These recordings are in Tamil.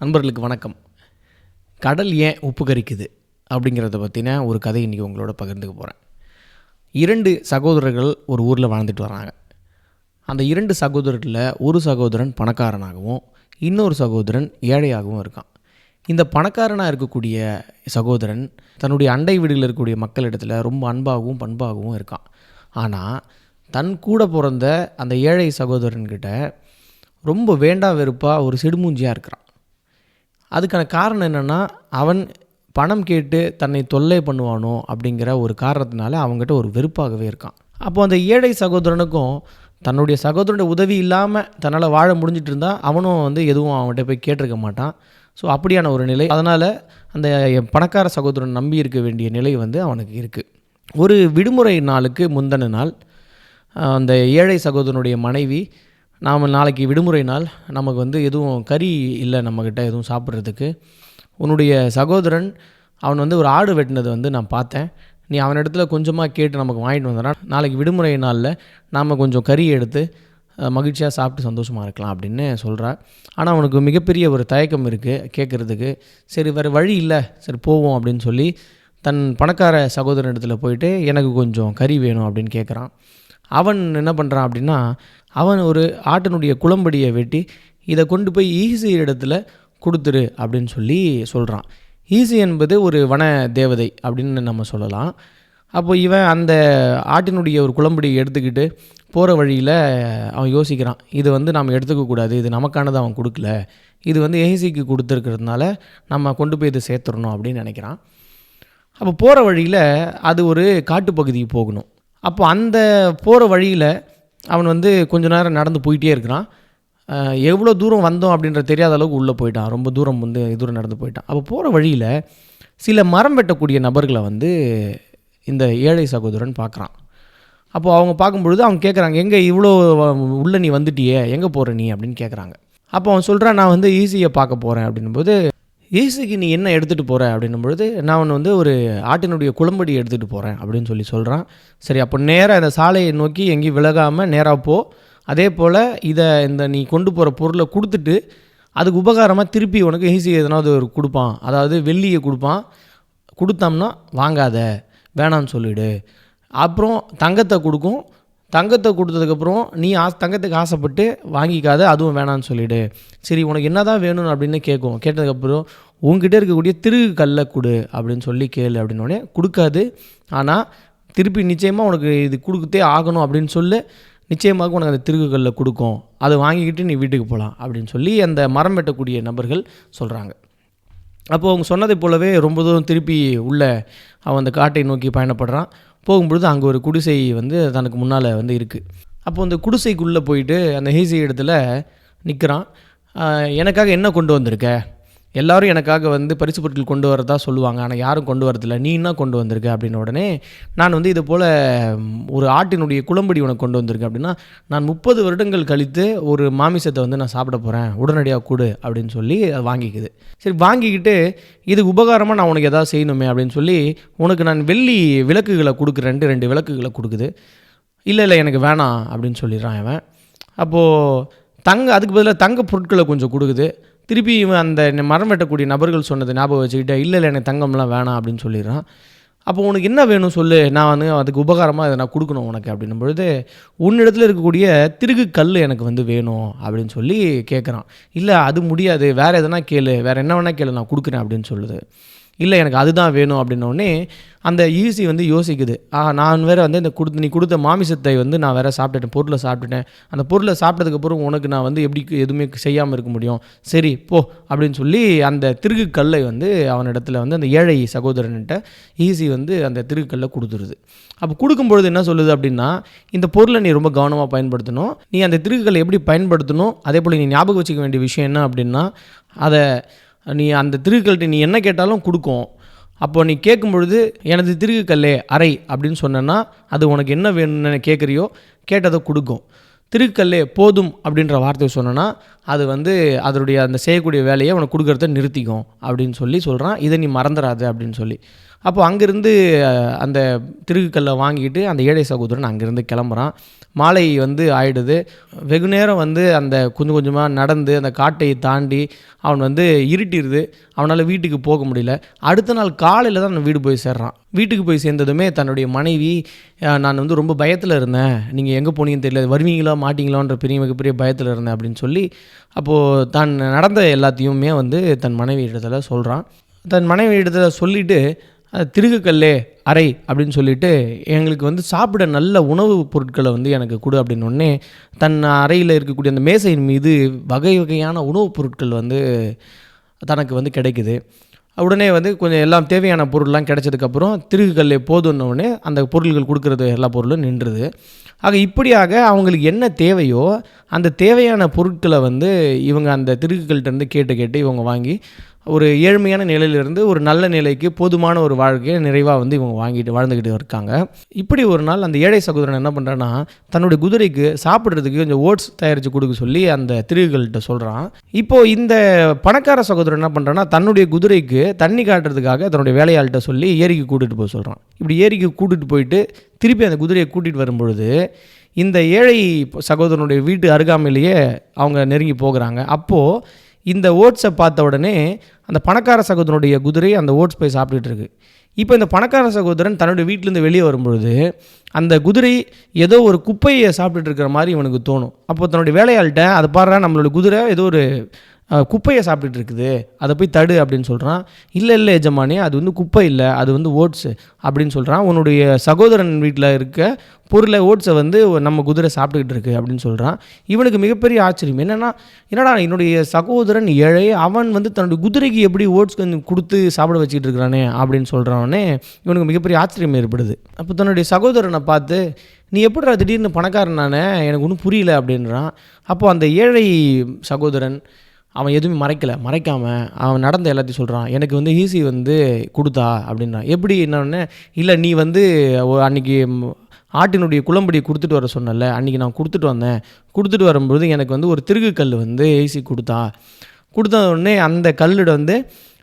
நண்பர்களுக்கு வணக்கம். கடல் ஏன் உப்பு கரிக்குது அப்படிங்கிறத பற்றின ஒரு கதை இன்றைக்கி உங்களோட பகிர்ந்துக்க போகிறேன். 2 சகோதரர்கள் ஒரு ஊரில் வாழ்ந்துட்டு வராங்க. அந்த 2 சகோதரர்களில் ஒரு சகோதரன் பணக்காரனாகவும் இன்னொரு சகோதரன் ஏழையாகவும் இருக்கான். இந்த பணக்காரனாக இருக்கக்கூடிய சகோதரன் தன்னுடைய அண்டை வீடுகளில் இருக்கக்கூடிய மக்களிடத்தில் ரொம்ப அன்பாகவும் பண்பாகவும் இருக்கான். ஆனால் தன் கூட பிறந்த அந்த ஏழை சகோதரன்கிட்ட ரொம்ப வேண்டா வெறுப்பாக ஒரு சிடுமூஞ்சியாக இருக்கிறான். அதுக்கான காரணம் என்னென்னா, அவன் பணம் கேட்டு தன்னை தொல்லை பண்ணுவானோ அப்படிங்கிற ஒரு காரணத்தினால அவங்ககிட்ட ஒரு வெறுப்பாகவே இருக்கான். அப்போது அந்த ஏழை சகோதரனுக்கும் தன்னுடைய சகோதரனுடைய உதவி இல்லாமல் தன்னால் வாழ முடிஞ்சிட்டு இருந்தால் அவனும் எதுவும் அவன்கிட்ட போய் கேட்டிருக்க மாட்டான். ஸோ அப்படியான ஒரு நிலை. அதனால் அந்த பணக்கார சகோதரன் நம்பி இருக்க வேண்டிய நிலை அவனுக்கு இருக்குது. ஒரு விடுமுறை நாளுக்கு முந்தின நாள் அந்த ஏழை சகோதரனுடைய மனைவி, நாம் நாளைக்கு விடுமுறை நாள், நமக்கு எதுவும் கறி இல்லை நம்மக்கிட்ட எதுவும் சாப்பிட்றதுக்கு. உன்னுடைய சகோதரன் அவன் ஒரு ஆடு வெட்டினது நான் பார்த்தேன். நீ அவனிடத்துல கொஞ்சமாக கேட்டு நமக்கு வாங்கிட்டு வந்துடுறான். நாளைக்கு விடுமுறை நாளில் நாம் கொஞ்சம் கறி எடுத்து மகிழ்ச்சியாக சாப்பிட்டு சந்தோஷமாக இருக்கலாம் அப்படின்னு சொல்கிறா. ஆனால் அவனுக்கு மிகப்பெரிய ஒரு தயக்கம் இருக்குது கேட்குறதுக்கு. சரி, வேறு வழி இல்லை, சரி போவோம் அப்படின்னு சொல்லி தன் பணக்கார சகோதரன் இடத்துல போயிட்டு எனக்கு கொஞ்சம் கறி வேணும் அப்படின்னு கேட்குறான். அவன் என்ன பண்ணுறான் அப்படின்னா, அவன் ஒரு ஆட்டினுடைய குளம்படியை வெட்டி இதை கொண்டு போய் ஈசி இடத்துல கொடுத்துரு அப்படின்னு சொல்கிறான். ஈசி என்பது ஒரு வன தேவதை அப்படின்னு நம்ம சொல்லலாம். அப்போ இவன் அந்த ஆட்டினுடைய ஒரு குளம்படியை எடுத்துக்கிட்டு போகிற வழியில் அவன் யோசிக்கிறான், இது நாம் எடுத்துக்கக்கூடாது, இது நமக்கானது அவன் கொடுக்கல, இது ஈசிக்கு கொடுத்துருக்கிறதுனால நம்ம கொண்டு போய் இதை சேர்த்துடணும் அப்படின்னு நினைக்கிறான். அப்போ போகிற வழியில் அது ஒரு காட்டுப்பகுதிக்கு போகணும். அப்போ அந்த போகிற வழியில் அவன் கொஞ்ச நேரம் நடந்து போயிட்டே இருக்கிறான். எவ்வளோ தூரம் வந்தோம் அப்படின்ற தெரியாத அளவுக்கு உள்ளே போயிட்டான். ரொம்ப தூரம் தூரம் நடந்து போயிட்டான். அப்போ போகிற வழியில் சில மரம் வெட்டக்கூடிய நபர்களை இந்த ஏழை சகோதரன் பார்க்குறான். அப்போது அவங்க பார்க்கும்பொழுது அவங்க கேட்குறாங்க, எங்கே இவ்வளோ உள்ளே நீ வந்துட்டியே, எங்கே போகிற நீ அப்படின்னு கேட்குறாங்க. அப்போ அவன் சொல்கிறான், நான் ஈஸியை பார்க்க போகிறேன் அப்படின்னும்போது, ஈஸிக்கு நீ என்ன எடுத்துகிட்டு போகிற அப்படின்னும் பொழுது, நான் ஒரு ஆட்டினுடைய குளம்படி எடுத்துகிட்டு போகிறேன் அப்படின்னு சொல்கிறான். சரி, அப்போ நேராக இந்த சாலையை நோக்கி எங்கேயும் விலகாமல் நேராக போ. அதே போல் இந்த நீ கொண்டு போகிற பொருளை கொடுத்துட்டு அதுக்கு உபகாரமாக திருப்பி உனக்கு ஈஸி எதனாவது ஒரு கொடுப்பான், அதாவது வெள்ளியை கொடுப்பான். கொடுத்தோம்னா வாங்காத, வேணான்னு சொல்லிவிடு. அப்புறம் தங்கத்தை கொடுக்கும், தங்கத்தை கொடுத்ததுக்கப்புறம் நீ தங்கத்துக்கு ஆசைப்பட்டு வாங்கிக்காத, அதுவும் வேணான்னு சொல்லிவிடு. சரி, உனக்கு என்ன தான் வேணும் அப்படின்னு கேட்கும். கேட்டதுக்கப்புறம் உங்ககிட்ட இருக்கக்கூடிய திருகு கல்லை கொடு அப்படின்னு கேளு அப்படின்னோடனே கொடுக்காது. ஆனால் திருப்பி நிச்சயமாக உனக்கு இது கொடுத்தே ஆகணும் அப்படின்னு நிச்சயமாக உனக்கு அந்த திருகு கல்லை கொடுக்கும், அதை வாங்கிக்கிட்டு நீ வீட்டுக்கு போகலாம் அப்படின்னு அந்த மரம் வெட்டக்கூடிய நபர்கள் சொல்கிறாங்க. அப்போது அவங்க சொன்னதை போலவே ரொம்ப தூரம் திருப்பி அவன் அந்த காட்டை நோக்கி பயணப்படுறான். போகும்பொழுது அங்கே ஒரு குடிசை தனக்கு முன்னால் இருக்குது. அப்போது அந்த குடிசைக்குள்ளே போயிட்டு அந்த ஈஸி இடத்துல நிற்கிறான். எனக்காக என்ன கொண்டு வந்திருக்க? எல்லோரும் எனக்காக பரிசு பொருட்கள் கொண்டு வரதா சொல்லுவாங்க, ஆனால் யாரும் கொண்டு வரதில்லை, நீ என்ன கொண்டு வந்திருக்க அப்படின்ன உடனே, நான் இது போல் ஒரு ஆட்டினுடைய குளம்படி உனக்கு கொண்டு வந்திருக்கேன் அப்படின்னா, நான் 30 வருடங்கள் கழித்து ஒரு மாமிசத்தை நான் சாப்பிட போகிறேன், உடனடியாக கொடு அப்படின்னு அதை வாங்கிக்குது. சரி, வாங்கிக்கிட்டு இதுக்கு உபகாரமாக நான் உனக்கு எதாவது செய்யணுமே அப்படின்னு உனக்கு நான் வெள்ளி விளக்குகளை கொடுக்குறேன், 2 விளக்குகளை கொடுக்குது. இல்லை எனக்கு வேணாம் அப்படின்னு சொல்லிடுறான் அவன். அப்போது அதுக்கு பதிலாக தங்க பொருட்களை கொஞ்சம் கொடுக்குது. திருப்பி இவன் அந்த மரம் வெட்டக்கூடிய நபர்கள் சொன்னதை ஞாபகம் வச்சுக்கிட்டே, இல்லை எனக்கு தங்கம்லாம் வேணாம் அப்படின்னு சொல்லிடுறான். அப்போ உனக்கு என்ன வேணும் சொல்லு, நான் அதுக்கு உபகாரமாக அதை நான் கொடுக்கணும் உனக்கு அப்படின்னும் பொழுது, உன்னிடத்தில் இருக்கக்கூடிய திருகு கல் எனக்கு வேணும் அப்படின்னு கேட்குறான். இல்லை அது முடியாது, வேறு எதனா கேளு, வேறு என்ன வேணால் கேளு, நான் கொடுக்குறேன் அப்படின்னு சொல்லுது. இல்லை எனக்கு அதுதான் வேணும் அப்படின்னோடனே அந்த ஈஸி யோசிக்குது, நான் வேறு நீ கொடுத்த மாமிசத்தை நான் வேறு சாப்பிட்டுட்டேன், பொருளை சாப்பிட்டுட்டேன், அந்த பொருளை சாப்பிட்டதுக்கப்புறம் உனக்கு நான் எப்படி எதுவுமே செய்யாமல் இருக்க முடியும், சரி போ அப்படின்னு அந்த திருகு கல்லை அவனிடத்தில் அந்த ஏழை சகோதரன்கிட்ட ஈஸி அந்த திருகு கல்லை கொடுத்துருது. அப்போ கொடுக்கும்பொழுது என்ன சொல்லுது அப்படின்னா, இந்த பொருளை நீ ரொம்ப கவனமாக பயன்படுத்தணும், நீ அந்த திருகுகளை எப்படி பயன்படுத்தணும், அதே போல் நீ ஞாபகம் வச்சுக்க வேண்டிய விஷயம் என்ன அப்படின்னா, அதை நீ அந்த திருகுகள்கிட்ட நீ என்ன கேட்டாலும் கொடுக்கும். அப்போ நீ கேட்கும் பொழுது எனது திருகு கல்லே அறை அப்படின்னு சொன்னேன்னா, அது உனக்கு என்ன வேணும்னு கேட்குறியோ கேட்டதை கொடுக்கும். திருக்கல்லே போதும் அப்படின்ற வார்த்தையை சொன்னோன்னா அது அதனுடைய அந்த செய்யக்கூடிய வேலையை உனக்கு கொடுக்குறத நிறுத்திக்கும் அப்படின்னு சொல்கிறான். இதை நீ மறந்துடாது அப்படின்னு அப்போ அங்கேருந்து அந்த திருகுக்கல்லை வாங்கிட்டு அந்த ஏழை சகோதரன் அங்கேருந்து கிளம்புறான். மாலை ஆயிடுது. வெகு நேரம் அந்த கொஞ்சம் கொஞ்சமாக நடந்து அந்த காட்டை தாண்டி அவன் இருட்டிடுது. அவனால் வீட்டுக்கு போக முடியல. அடுத்த நாள் காலையில் தான் வீடு போய் சேர்றான். வீட்டுக்கு போய் சேர்ந்ததுமே தன்னுடைய மனைவி, நான் ரொம்ப பயத்தில் இருந்தேன், நீங்கள் எங்கே போனீங்கன்னு தெரியல, வருவீங்களா மாட்டிங்களான்ற மிகப்பெரிய பயத்தில் இருந்தேன் அப்படின்னு சொல்லி அப்போது தான் நடந்த எல்லாத்தையுமே தன் மனைவி இடத்துல சொல்கிறான். தன் மனைவி இடத்துல சொல்லிவிட்டு, திருகுக்கல்லே அறை அப்படின்னு சொல்லிட்டு, எங்களுக்கு சாப்பிட நல்ல உணவுப் பொருட்களை எனக்கு கொடு அப்படின்னோடனே தன் அறையில் இருக்கக்கூடிய அந்த மேசையின் மீது வகை வகையான உணவுப் பொருட்கள் தனக்கு கிடைக்குது. உடனே கொஞ்சம் எல்லாம் தேவையான பொருள்லாம் கிடைச்சதுக்கப்புறம் திருகுக்கல்லே போதுன்னொடனே அந்த பொருள்கள் கொடுக்குறது எல்லா பொருளும் நின்றுது. ஆக இப்படியாக அவங்களுக்கு என்ன தேவையோ அந்த தேவையான பொருட்களை இவங்க அந்த திருகுகள்கிட்டருந்து கேட்டு இவங்க வாங்கி ஒரு ஏழ்மையான நிலையிலிருந்து ஒரு நல்ல நிலைக்கு போதுமான ஒரு வாழ்க்கையை நிறைவாக இவங்க வாங்கிட்டு வாழ்ந்துக்கிட்டு இருக்காங்க. இப்படி ஒரு நாள் அந்த ஏழை சகோதரன் என்ன பண்ணுறான்னா, தன்னுடைய குதிரைக்கு சாப்பிட்றதுக்கு கொஞ்சம் ஓட்ஸ் தயாரித்து கொடுக்க சொல்லி அந்த திருகுகள்கிட்ட சொல்கிறான். இப்போது இந்த பணக்கார சகோதரன் என்ன பண்ணுறான்னா, தன்னுடைய குதிரைக்கு தண்ணி காட்டுறதுக்காக தன்னுடைய வேலையாள்கிட்ட சொல்லி ஏரிக்கு கூட்டிகிட்டு போக சொல்கிறான். இப்படி ஏரிக்கு கூட்டிகிட்டு போயிட்டு திருப்பி அந்த குதிரையை கூட்டிகிட்டு வரும்பொழுது இந்த ஏழை சகோதரனுடைய வீட்டு அருகாமையிலேயே அவங்க நெருங்கி போகிறாங்க. அப்போது இந்த ஓட்ஸை பார்த்த உடனே அந்த பணக்கார சகோதரனுடைய குதிரை அந்த ஓட்ஸ் போய் சாப்பிட்டுட்டு இருக்கு. இப்போ இந்த பணக்கார சகோதரன் தன்னுடைய வீட்டிலேருந்து வெளியே வரும்பொழுது அந்த குதிரை ஏதோ ஒரு குப்பையை சாப்பிட்டுட்டு இருக்கிற மாதிரி இவனுக்கு தோணும். அப்போ தன்னுடைய வேலையாள்கிட்ட, அதை பாடுறா, நம்மளோட குதிரை ஏதோ ஒரு குப்பையை சாப்பிட்டுட்டு இருக்குது, அதை போய் தடு அப்படின்னு சொல்கிறான். இல்லை எஜமானி, அது குப்பை இல்லை, அது ஓட்ஸு அப்படின்னு சொல்கிறான். உன்னுடைய சகோதரன் வீட்டில் இருக்க பொருளை ஓட்ஸை நம்ம குதிரை சாப்பிட்டுக்கிட்டு இருக்கு அப்படின்னு சொல்கிறான். இவனுக்கு மிகப்பெரிய ஆச்சரியம். என்னடா என்னுடைய சகோதரன் ஏழை, அவன் தன்னுடைய குதிரைக்கு எப்படி ஓட்ஸ் கொடுத்து சாப்பிட வச்சுக்கிட்டு இருக்கிறானே அப்படின்னு சொல்கிறானே இவனுக்கு மிகப்பெரிய ஆச்சரியம் ஏற்படுது. அப்போ தன்னுடைய சகோதரனை பார்த்து, நீ எப்படிடா திடீர்னு பணக்காரன் நானே, எனக்கு ஒன்றும் புரியல அப்படின்றான். அப்போது அந்த ஏழை சகோதரன் அவன் எதுவுமே மறைக்காமல் அவன் நடந்த எல்லாத்தையும் சொல்கிறான். எனக்கு ஈஸி கொடுத்தா அப்படின்றான். எப்படி என்னன்னு, இல்லை நீ அன்றைக்கி ஆட்டினுடைய குளம்படியை கொடுத்துட்டு வர சொன்னல, அன்றைக்கி நான் கொடுத்துட்டு வரும்போது எனக்கு ஒரு திருகுக்கல் ஈஸி கொடுத்த உடனே அந்த கல்லிட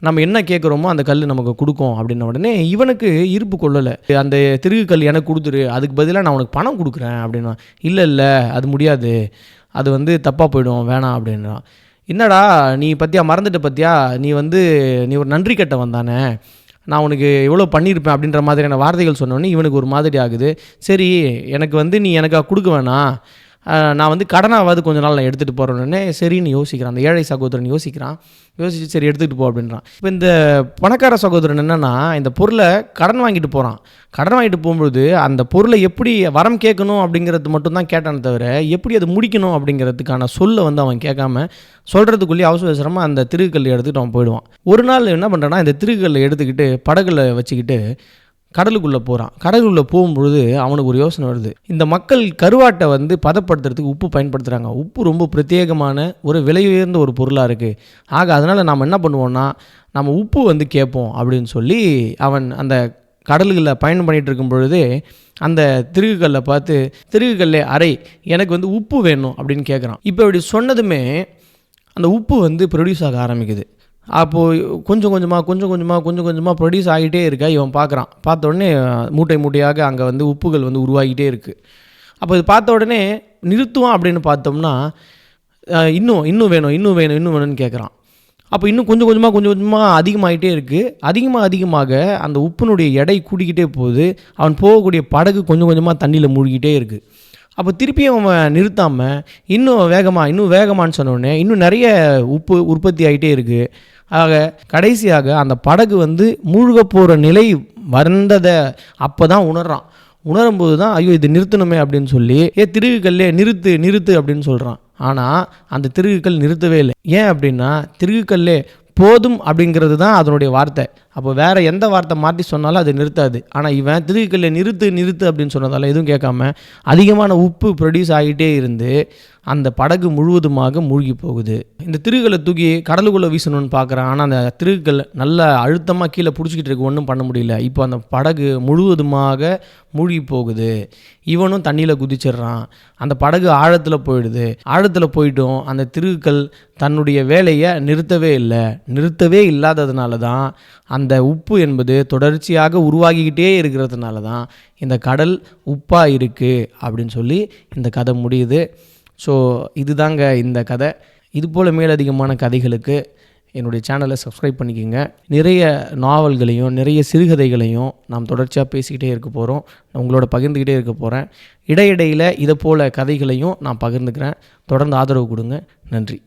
நம்ம என்ன கேட்குறோமோ அந்த கல் நமக்கு கொடுக்கும் அப்படின்ன உடனே இவனுக்கு இருப்பு கொள்ளலை. அந்த திருகுக்கல் எனக்கு கொடுத்துரு, அதுக்கு பதிலாக நான் உனக்கு பணம் கொடுக்குறேன் அப்படின்னா. இல்லை அது முடியாது, அது தப்பாக போயிடும், வேணாம் அப்படின்றான். என்னடா நீ பற்றியா மறந்துட்ட பற்றியா, நீ நீ ஒரு நன்றி கட்ட வந்தானே, நான் உனக்கு எவ்வளோ பண்ணியிருப்பேன் அப்படின்ற மாதிரியான வார்த்தைகள் சொன்னோன்னே இவனுக்கு ஒரு மாதிரி ஆகுது. சரி, எனக்கு நீ எனக்காக கொடுக்க வேணாம், நான் கடனாவது கொஞ்ச நாள் நான் எடுத்துகிட்டு போகிறேன்னே சரின்னு யோசிக்கிறான். அந்த ஏழை சகோதரன் யோசிச்சு சரி எடுத்துகிட்டு போ அப்படின்றான். இப்போ இந்த பணக்கார சகோதரன் என்னென்னா, இந்த பொருளை கடன் வாங்கிட்டு போகிறான். கடன் வாங்கிட்டு போகும்போது அந்த பொருளை எப்படி வரம் கேட்கணும் அப்படிங்கிறது மட்டும்தான் கேட்டானே தவிர எப்படி அது முடிக்கணும் அப்படிங்கிறதுக்கான சொல்லை அவன் கேட்காம சொல்கிறதுக்குள்ளேயே அவசரமாக அந்த திருகுக்கல்லை எடுத்துக்கிட்டு அவன் போயிடுவான். ஒரு நாள் என்ன பண்ணுறான்னா, இந்த திருகுக்கல்லை எடுத்துக்கிட்டு படகுல வச்சுக்கிட்டு கடலுக்குள்ளே போகிறான். கடலுக்குள்ளே போகும்பொழுது அவனுக்கு ஒரு யோசனை வருது. இந்த மக்கள் கருவாட்டை பதப்படுத்துறதுக்கு உப்பு பயன்படுத்துகிறாங்க. உப்பு ரொம்ப பிரத்யேகமான ஒரு விலை உயர்ந்த ஒரு பொருளாக இருக்குது. ஆக அதனால் நாம் என்ன பண்ணுவோன்னா, நம்ம உப்பு கேட்போம் அப்படின்னு சொல்லி அவன் அந்த கடல்களில் பயணம் பண்ணிகிட்டு இருக்கும் பொழுது அந்த திருகுக்கல்லை பார்த்து, திருகுக்கல்லே அறை, எனக்கு உப்பு வேணும் அப்படின்னு கேட்குறான். இப்போ இப்படி சொன்னதுமே அந்த உப்பு ப்ரொடியூஸ் ஆக ஆரம்பிக்குது. அப்போது கொஞ்சம் கொஞ்சமாக ப்ரொடியூஸ் ஆகிட்டே இருக்கா. இவன் பார்த்த உடனே மூட்டையாக அங்கே உப்புகள் உருவாகிட்டே இருக்குது. அப்போ இது பார்த்த உடனே நிறுத்துவான் அப்படின்னு பார்த்தோம்னா, இன்னும் வேணும்னு கேட்குறான். அப்போ இன்னும் கொஞ்சம் கொஞ்சமாக அதிகமாகிட்டே இருக்குது. அதிகமாக அந்த உப்பினுடைய எடை கூடிக்கிட்டே போகுது. அவன் போகக்கூடிய படகு கொஞ்சம் கொஞ்சமாக தண்ணியில் மூழ்கிட்டே இருக்குது. அப்போ திருப்பியும் அவன் நிறுத்தாமல் இன்னும் வேகமானு சொன்னோடனே இன்னும் நிறைய உப்பு உற்பத்தி ஆகிட்டே இருக்குது. ஆக கடைசியாக அந்த படகு மூழ்க போகிற நிலை வந்ததை அப்போ தான் உணரும்போது தான் ஐயோ இது நிறுத்தணுமே அப்படின்னு சொல்லி, திருகுக்கல்லே நிறுத்து அப்படின்னு சொல்கிறான். ஆனால் அந்த திருகுக்கல் நிறுத்தவே இல்லை. ஏன் அப்படின்னா, திருகுக்கல்லே போதும் அப்படிங்கிறது தான் அதனுடைய வார்த்தை. அப்போ வேறு எந்த வார்த்தை மாற்றி சொன்னாலும் அது நிறுத்தாது. ஆனால் இவன் திருகுக்கல்லே நிறுத்து அப்படின்னு சொன்னதால் எதுவும் கேட்காம அதிகமான உப்பு ப்ரொடியூஸ் ஆகிட்டே இருந்து அந்த படகு முழுவதுமாக மூழ்கி போகுது. இந்த திருகுகளை தூக்கி கடலுக்குள்ளே வீசணும்னு பார்க்குறான். ஆனால் அந்த திருகுகள் நல்லா அழுத்தமாக கீழே பிடிச்சிக்கிட்டு இருக்கு, ஒன்றும் பண்ண முடியல. இப்போ அந்த படகு முழுவதுமாக மூழ்கி போகுது. இவனும் தண்ணியில் குதிச்சிடுறான். அந்த படகு ஆழத்தில் போயிடுது. ஆழத்தில் போயிட்டும் அந்த திருகுகள் தன்னுடைய வேலையை நிறுத்தவே இல்லாததுனால தான் அந்த உப்பு என்பது தொடர்ச்சியாக உருவாகிக்கிட்டே இருக்கிறதுனால தான் இந்த கடல் உப்பாக இருக்குது அப்படின்னு சொல்லி இந்த கதை முடியுது. ஸோ இதுதாங்க இந்த கதை. இதுபோல் மேலதிகமான கதைகளுக்கு என்னுடைய சேனலை சப்ஸ்கிரைப் பண்ணிக்கோங்க. நிறைய நாவல்களையும் நிறைய சிறுகதைகளையும் நாம் தொடர்ச்சியாக பேசிக்கிட்டே இருக்க போகிறோம், உங்களோட பகிர்ந்துக்கிட்டே இருக்க போகிறேன். இடையிடையில் இதை போல் கதைகளையும் நான் பகிர்ந்துக்கிறேன். தொடர்ந்து ஆதரவு கொடுங்க. நன்றி.